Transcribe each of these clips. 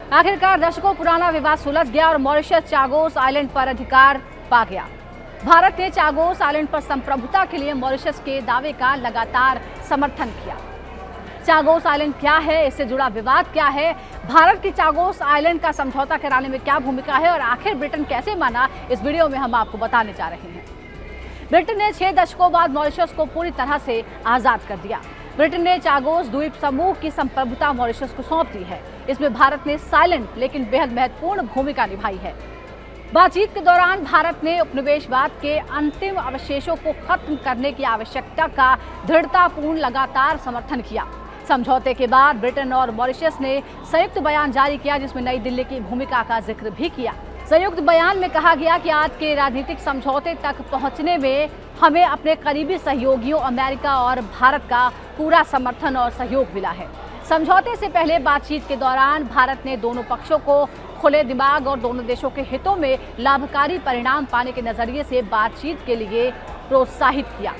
आखिरकार दशकों पुराना विवाद सुलझ गया और मॉरिशस चागोस आइलैंड पर अधिकार पा गया। भारत ने चागोस आइलैंड पर संप्रभुता के लिए मॉरिशस के दावे का लगातार समर्थन किया। चागोस आइलैंड क्या है, इससे जुड़ा विवाद क्या है, भारत की चागोस आइलैंड का समझौता कराने में क्या भूमिका है और आखिर ब्रिटेन कैसे माना, इस वीडियो में हम आपको बताने जा रहे हैं। ब्रिटेन ने 6 दशकों बाद मॉरिशस को पूरी तरह से आजाद कर दिया। ब्रिटेन ने चागोस द्वीप समूह की संप्रभुता मॉरिशस को सौंप दी है। इसमें भारत ने साइलेंट लेकिन बेहद महत्वपूर्ण भूमिका निभाई है। बातचीत के दौरान भारत ने उपनिवेशवाद के अंतिम अवशेषों को खत्म करने की आवश्यकता का दृढ़तापूर्ण लगातार समर्थन किया। समझौते के बाद ब्रिटेन और मॉरिशस ने संयुक्त बयान जारी किया, जिसमें नई दिल्ली की भूमिका का जिक्र भी किया। संयुक्त बयान में कहा गया कि आज के राजनीतिक समझौते तक पहुंचने में हमें अपने करीबी सहयोगियों अमेरिका और भारत का पूरा समर्थन और सहयोग मिला है। समझौते से पहले बातचीत के दौरान भारत ने दोनों पक्षों को खुले दिमाग और दोनों देशों के हितों में लाभकारी परिणाम पाने के नजरिए से बातचीत के लिए प्रोत्साहित किया।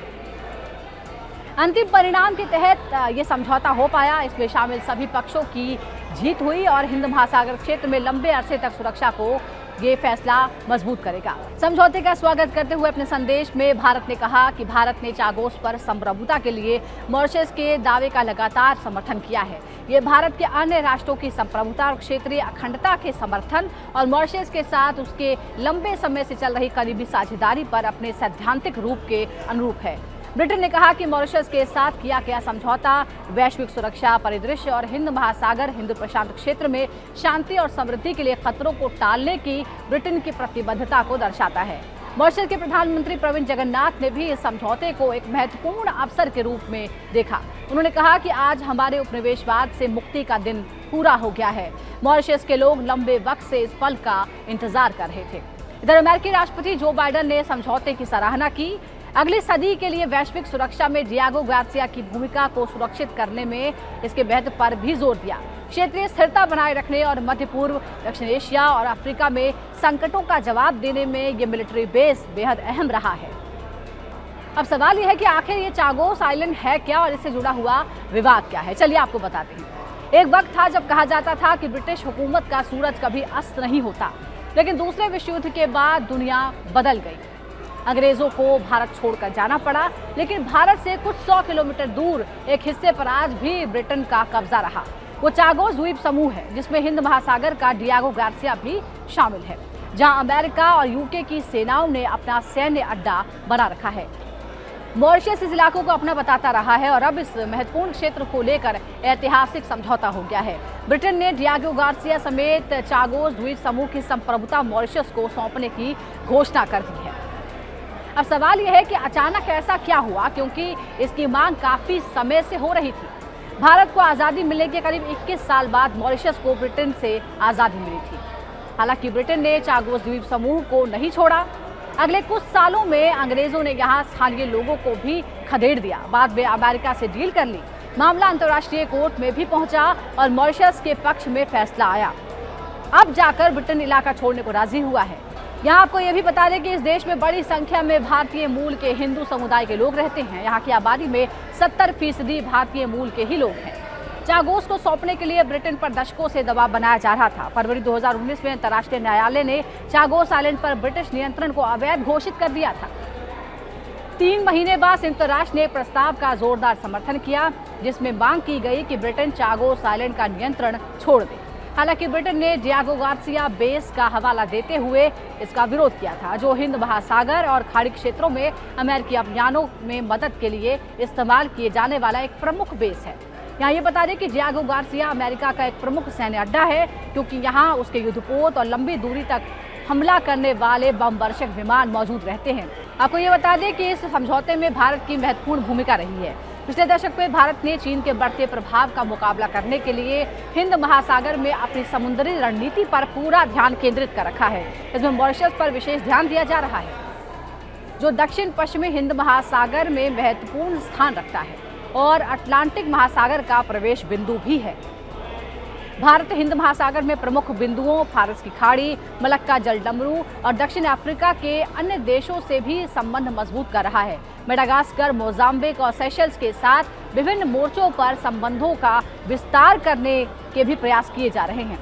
अंतिम परिणाम के तहत ये समझौता हो पाया। इसमें शामिल सभी पक्षों की जीत हुई और हिंद महासागर क्षेत्र में लंबे अरसे तक सुरक्षा को ये फैसला मजबूत करेगा। समझौते का स्वागत करते हुए अपने संदेश में भारत ने कहा कि भारत ने चागोस पर संप्रभुता के लिए मॉरिशस के दावे का लगातार समर्थन किया है। ये भारत के अन्य राष्ट्रों की संप्रभुता और क्षेत्रीय अखंडता के समर्थन और मॉरिशस के साथ उसके लंबे समय से चल रही करीबी साझेदारी पर अपने सैद्धांतिक रूप के अनुरूप है। ब्रिटेन ने कहा कि मॉरिशस के साथ किया गया समझौता वैश्विक सुरक्षा परिदृश्य और हिंद महासागर हिंद प्रशांत क्षेत्र में शांति और समृद्धि के लिए खतरों को टालने की ब्रिटेन की प्रतिबद्धता को दर्शाता है। मॉरिशस के प्रधानमंत्री प्रविंद जगन्नाथ ने भी इस समझौते को एक महत्वपूर्ण अवसर के रूप में देखा। उन्होंने कहा कि आज हमारे उपनिवेशवाद से मुक्ति का दिन पूरा हो गया है। मॉरिशस के लोग लंबे वक्त से इस पल का इंतजार कर रहे थे। इधर अमेरिकी राष्ट्रपति जो बाइडेन ने समझौते की सराहना की। अगली सदी के लिए वैश्विक सुरक्षा में डियागो गार्सिया की भूमिका को सुरक्षित करने में इसके महत्व पर भी जोर दिया। क्षेत्रीय स्थिरता बनाए रखने और मध्य पूर्व, दक्षिण एशिया और अफ्रीका में संकटों का जवाब देने में ये मिलिट्री बेस बेहद अहम रहा है। अब सवाल यह है कि आखिर ये चागोस आइलैंड है क्या और इससे जुड़ा हुआ विवाद क्या है। चलिए आपको बताते हैं। एक वक्त था जब कहा जाता था कि ब्रिटिश हुकूमत का सूरज कभी अस्त नहीं होता, लेकिन दूसरे विश्व युद्ध के बाद दुनिया बदल गई। अंग्रेजों को भारत छोड़कर जाना पड़ा, लेकिन भारत से कुछ 100 किलोमीटर दूर एक हिस्से पर आज भी ब्रिटेन का कब्जा रहा। वो चागोस द्वीप समूह है, जिसमें हिंद महासागर का डियागो गार्सिया भी शामिल है, जहां अमेरिका और यूके की सेनाओं ने अपना सैन्य अड्डा बना रखा है। मॉरिशस इस इलाकों को अपना बताता रहा है और अब इस महत्वपूर्ण क्षेत्र को लेकर ऐतिहासिक समझौता हो गया है। ब्रिटेन ने डियागो गार्सिया समेत चागोस द्वीप समूह की संप्रभुता मॉरिशस को सौंपने की घोषणा कर दी है। अब सवाल यह है कि अचानक ऐसा क्या हुआ, क्योंकि इसकी मांग काफी समय से हो रही थी। भारत को आज़ादी मिलने के करीब 21 साल बाद मॉरिशस को ब्रिटेन से आज़ादी मिली थी। हालांकि ब्रिटेन ने चागोस द्वीप समूह को नहीं छोड़ा। अगले कुछ सालों में अंग्रेजों ने यहाँ स्थानीय लोगों को भी खदेड़ दिया। बाद में अमेरिका से डील कर ली। मामला अंतर्राष्ट्रीय कोर्ट में भी पहुंचा और मॉरिशस के पक्ष में फैसला आया। अब जाकर ब्रिटेन इलाका छोड़ने को राजी हुआ है। यहाँ आपको ये भी बता दें कि इस देश में बड़ी संख्या में भारतीय मूल के हिंदू समुदाय के लोग रहते हैं। यहाँ की आबादी में 70% भारतीय मूल के ही लोग हैं। चागोस को सौंपने के लिए ब्रिटेन पर दशकों से दबाव बनाया जा रहा था। फरवरी 2019 में अंतर्राष्ट्रीय न्यायालय ने चागोस आइलैंड पर ब्रिटिश नियंत्रण को अवैध घोषित कर दिया था। 3 महीने बाद संयुक्त राष्ट्र ने प्रस्ताव का जोरदार समर्थन किया, जिसमें मांग की गई कि ब्रिटेन चागोस आइलैंड का नियंत्रण छोड़ दे। हालांकि ब्रिटेन ने डियागो गार्सिया बेस का हवाला देते हुए इसका विरोध किया था, जो हिंद महासागर और खाड़ी क्षेत्रों में अमेरिकी अभियानों में मदद के लिए इस्तेमाल किए जाने वाला एक प्रमुख बेस है। यहाँ ये बता दें कि डियागो गार्सिया अमेरिका का एक प्रमुख सैन्य अड्डा है, क्योंकि यहाँ उसके युद्धपोत और लंबी दूरी तक हमला करने वाले बम वर्षक विमान मौजूद रहते हैं। आपको ये बता दें कि इस समझौते में भारत की महत्वपूर्ण भूमिका रही है। पिछले दशक में भारत ने चीन के बढ़ते प्रभाव का मुकाबला करने के लिए हिंद महासागर में अपनी समुद्री रणनीति पर पूरा ध्यान केंद्रित कर रखा है। इसमें मॉरिशस पर विशेष ध्यान दिया जा रहा है, जो दक्षिण पश्चिमी हिंद महासागर में महत्वपूर्ण स्थान रखता है और अटलांटिक महासागर का प्रवेश बिंदु भी है। भारत हिंद महासागर में प्रमुख बिंदुओं फारस की खाड़ी, मलक्का जलडमरू और दक्षिण अफ्रीका के अन्य देशों से भी संबंध मजबूत कर रहा है। मेडागास्कर, मोजाम्बिक और सेशल्स के साथ विभिन्न मोर्चों पर संबंधों का विस्तार करने के भी प्रयास किए जा रहे हैं।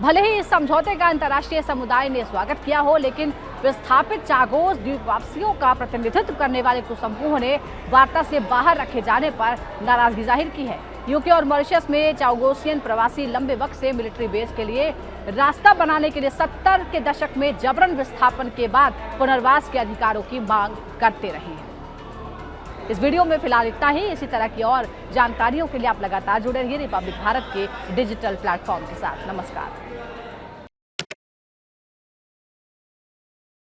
भले ही इस समझौते का अंतर्राष्ट्रीय समुदाय ने स्वागत किया हो, लेकिन विस्थापित चागोस द्वीपवासियों का प्रतिनिधित्व करने वाले कुछ समूहों ने वार्ता से बाहर रखे जाने पर नाराजगी जाहिर की है। यूके और मॉरिशस में चागोसियन प्रवासी लंबे वक्त से मिलिट्री बेस के लिए रास्ता बनाने के लिए 70 के दशक में जबरन विस्थापन के बाद पुनर्वास के अधिकारों की मांग करते रहे हैं। इस वीडियो में फिलहाल इतना ही। इसी तरह की और जानकारियों के लिए आप लगातार जुड़े रहिए रिपब्लिक भारत के डिजिटल प्लेटफॉर्म के साथ। नमस्कार।